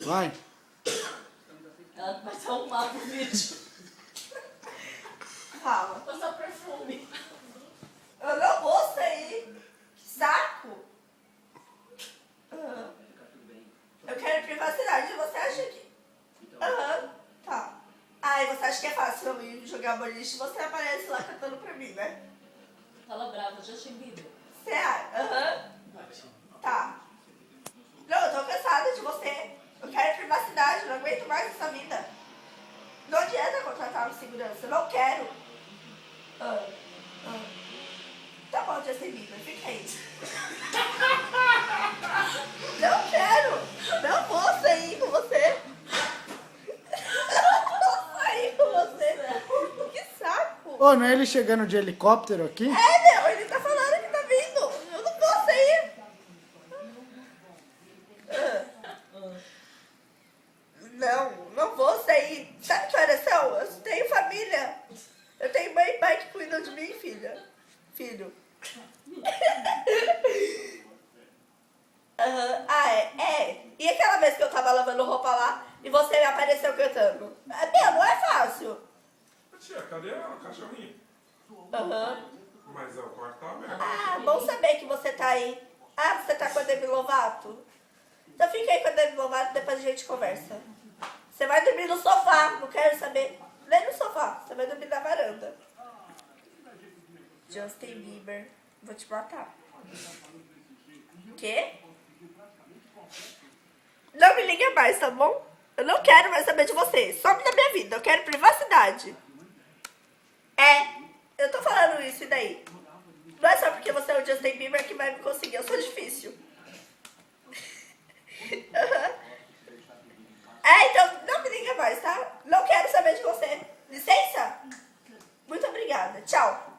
Vai. Ela vai se arrumar pro vídeo. Fala. Passar perfume. Eu não vou sair. Que saco. Eu quero privacidade. Você acha que... Tá. Ah, e você acha que é fácil eu ir jogar boliche? Você aparece lá cantando pra mim, né? Fala brava, Justin Bieber. Você acha? Tá. Não, eu tô cansada de você. Eu quero privacidade. Eu não aguento mais essa vida. Não adianta contratar um segurança. Eu não quero. Tá bom, Justin Bieber. Fica aí. Não quero. Não vou sair com você. Não vou sair com você. Que saco. Ô, não é ele chegando de helicóptero aqui? É, meu. Ele tá falando que tá vindo. Eu não vou sair. Não vou sair. Sabe que horas são? Eu tenho família. Eu tenho mãe e pai que cuidam de mim, filha. Filho. E aquela vez que eu tava lavando roupa lá e você me apareceu cantando? Não é fácil. Tia, cadê a cachorrinha? Mas o quarto tá aberto. Ah, bom saber que você tá aí. Ah, você tá com a Demi Lovato? Então fica aí com a Demi Lovato, depois a gente conversa. Você vai dormir no sofá, não quero saber. Nem no sofá, você vai dormir na varanda. Justin Bieber, vou te matar. Quê? Não me liga mais, tá bom? Eu não quero mais saber de você. Some da minha vida, eu quero privacidade. Eu tô falando isso, e daí? Não é só porque você é o Justin Bieber que vai me conseguir, eu sou difícil. Então não me liga mais, tá? Não quero saber de você. Licença? Muito obrigada. Tchau.